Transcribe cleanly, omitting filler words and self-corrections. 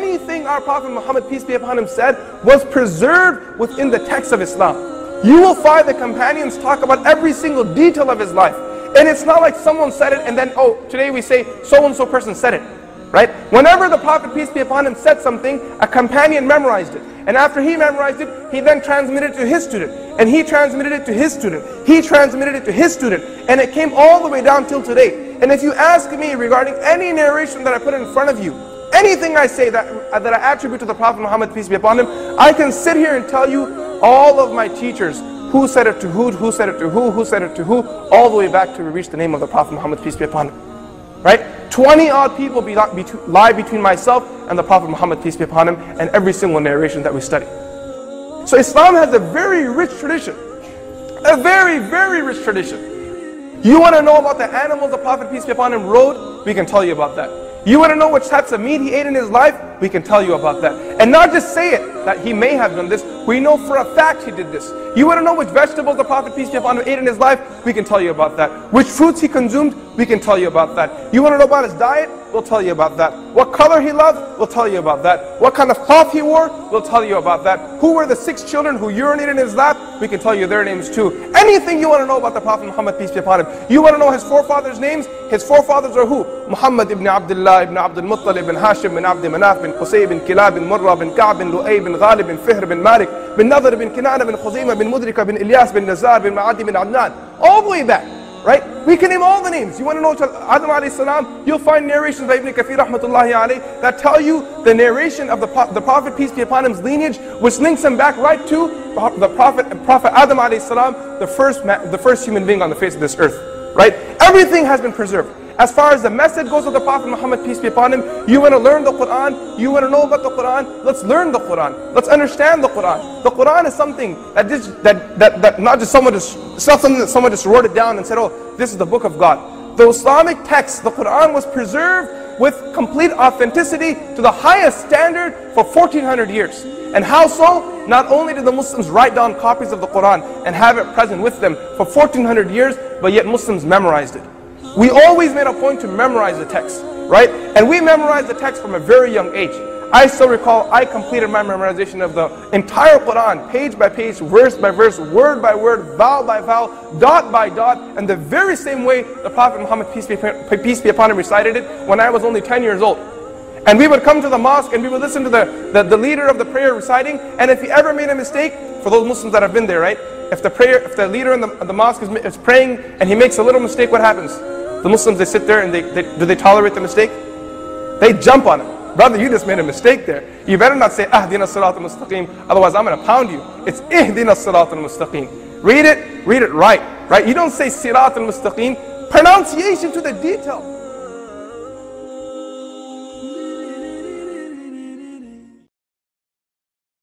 anything our Prophet Muhammad, peace be upon him, said was preserved within the text of Islam. You will find the companions talk about every single detail of his life. And it's not like someone said it and then, oh, today we say so-and-so person said it. Right? Whenever the Prophet, peace be upon him, said something, a companion memorized it. And after he memorized it, he then transmitted it to his student. And he transmitted it to his student. He transmitted it to his student. And it came all the way down till today. And if you ask me regarding any narration that I put in front of you, anything I say that I attribute to the Prophet Muhammad, peace be upon him, I can sit here and tell you all of my teachers, who said it to who said it to who said it to who, all the way back to we reach the name of the Prophet Muhammad, peace be upon him. Right? 20 odd people lie between myself and the Prophet Muhammad, peace be upon him, and every single narration that we study. So Islam has a very rich tradition. A very, very rich tradition. You want to know about the animals the Prophet, peace be upon him, rode? We can tell you about that. You want to know which types of meat he ate in his life? We can tell you about that. And not just say it, that he may have done this. We know for a fact he did this. You want to know which vegetables the Prophet, peace be upon him, ate in his life? We can tell you about that. Which fruits he consumed? We can tell you about that. You want to know about his diet? We'll tell you about that. What color he loved? We'll tell you about that. What kind of cloth he wore? We'll tell you about that. Who were the 6 children who urinated in his lap? We can tell you their names too. Anything you want to know about the Prophet Muhammad, peace be upon him. You want to know his forefathers' names? His forefathers are who? Muhammad ibn Abdullah ibn Abdul Muttalib ibn Hashim bin Abd Manaf bin Qusay bin Kilab bin Murrah bin Ka'b bin Lu'ay bin Ghalib bin Fihr bin Malik bin Nadr bin Kinana bin Khuzaymah bin Mudrika bin Ilyas bin Nazar bin Ma'adi bin Adnan. All the way back. Right? We can name all the names. You want to know Adam alayhi salam? You'll find narrations by Ibn Kathir rahmatullahi alayhi that tell you the narration of the Prophet, peace be upon him's lineage, which links him back right to the Prophet Adam alayhi salam, the first human being on the face of this earth. Right? Everything has been preserved. As far as the message goes of the Prophet Muhammad, peace be upon him, you want to learn the Quran, you want to know about the Quran, let's learn the Quran. Let's understand the Quran. The Quran is something that not just someone just wrote it down and said, oh, this is the book of God. The Islamic text, the Quran, was preserved with complete authenticity to the highest standard for 1400 years. And how so? Not only did the Muslims write down copies of the Quran and have it present with them for 1400 years, but yet Muslims memorized it. We always made a point to memorize the text, right? And we memorized the text from a very young age. I still recall I completed my memorization of the entire Quran, page by page, verse by verse, word by word, vowel by vowel, dot by dot, and the very same way the Prophet Muhammad, peace be upon him, recited it when I was only 10 years old. And we would come to the mosque and we would listen to the leader of the prayer reciting, and if he ever made a mistake, for those Muslims that have been there, right? If the leader in the mosque is praying and he makes a little mistake, what happens? The Muslims, they sit there and do they tolerate the mistake? They jump on it. Brother, you just made a mistake there. You better not say, Ahdina as-sirat al-mustaqim, otherwise I'm going to pound you. It's Ihdina as-sirat al-mustaqim. Read it right. You don't say sirat al-mustaqim. Pronunciation to the detail.